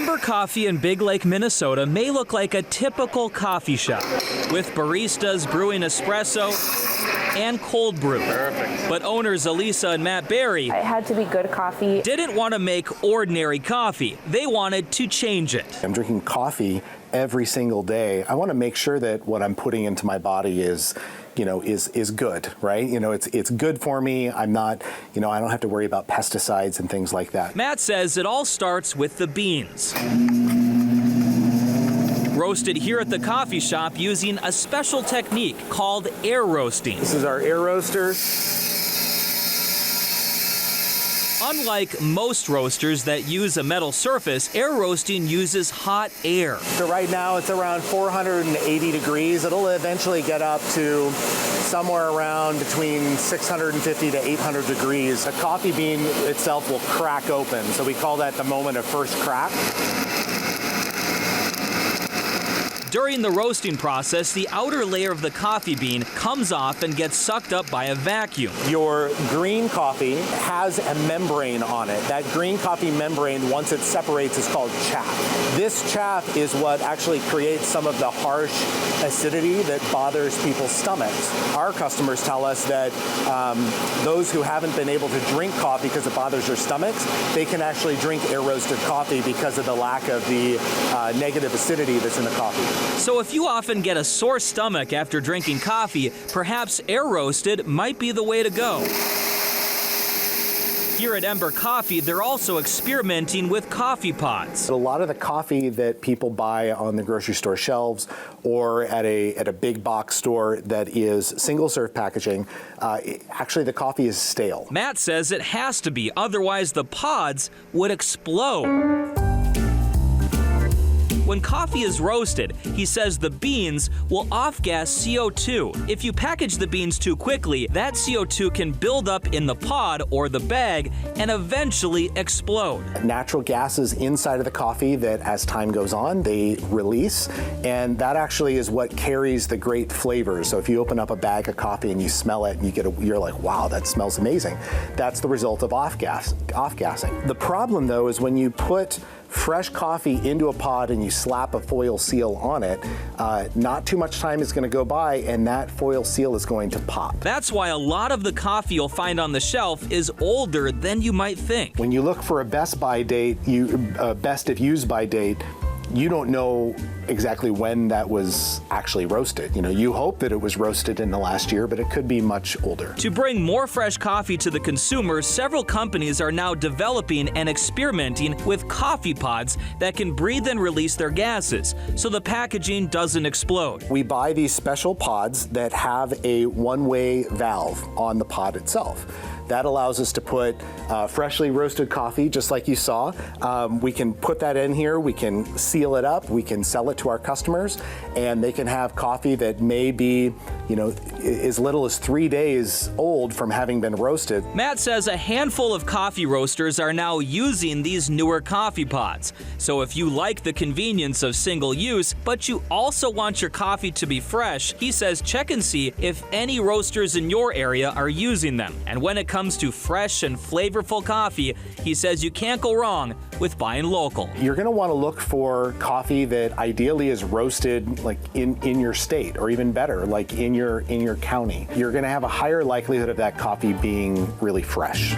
Ember Coffee in Big Lake, Minnesota may look like a typical coffee shop with baristas brewing espresso and cold brew. Perfect. But owners Elisa and Matt Berry It had to be good coffee. didn't want to make ordinary coffee. They wanted to change it. I'm drinking coffee every single day. I want to make sure that what I'm putting into my body is good, right? It's good for me. I'm not, I don't have to worry about pesticides and things like that. Matt says it all starts with the beans. Roasted here at the coffee shop using a special technique called air roasting. This is our air roaster. Unlike most roasters that use a metal surface, air roasting uses hot air. So right now it's around 480 degrees. It'll eventually get up to somewhere around between 650 to 800 degrees. The coffee bean itself will crack open. So we call that the moment of first crack. During the roasting process, the outer layer of the coffee bean comes off and gets sucked up by a vacuum. Your green coffee has a membrane on it. That green coffee membrane, once it separates, is called chaff. This chaff is what actually creates some of the harsh acidity that bothers people's stomachs. Our customers tell us that those who haven't been able to drink coffee because it bothers their stomachs, they can actually drink air-roasted coffee because of the lack of the negative acidity that's in the coffee. So if you often get a sore stomach after drinking coffee, perhaps air roasted might be the way to go. Here at Ember Coffee, they're also experimenting with coffee pods. A lot of the coffee that people buy on the grocery store shelves or at a big box store that is single-serve packaging, actually the coffee is stale. Matt says it has to be, otherwise the pods would explode. When coffee is roasted, he says the beans will off-gas CO2. If you package the beans too quickly, that CO2 can build up in the pod or the bag and eventually explode. Natural gases inside of the coffee that as time goes on, they release, and that actually is what carries the great flavors. So if you open up a bag of coffee and you smell it and you're like, wow, that smells amazing. That's the result of off-gassing. The problem though is when you put fresh coffee into a pod and you slap a foil seal on it, not too much time is going to go by and that foil seal is going to pop. That's why a lot of the coffee you'll find on the shelf is older than you might think. When you look for a best by date, best if used by date, you don't know exactly when that was actually roasted. You hope that it was roasted in the last year, but it could be much older. To bring more fresh coffee to the consumer, several companies are now developing and experimenting with coffee pods that can breathe and release their gases, so the packaging doesn't explode. We buy these special pods that have a one-way valve on the pod itself. That allows us to put freshly roasted coffee, just like you saw. We can put that in here, we can seal it up, we can sell it to our customers, and they can have coffee that may be, as little as 3 days old from having been roasted. Matt says a handful of coffee roasters are now using these newer coffee pods. So if you like the convenience of single use, but you also want your coffee to be fresh, he says check and see if any roasters in your area are using them. And when it comes to fresh and flavorful coffee, he says you can't go wrong with buying local. You're going to want to look for coffee that ideally is roasted like in your state, or even better, like in your county. You're going to have a higher likelihood of that coffee being really fresh.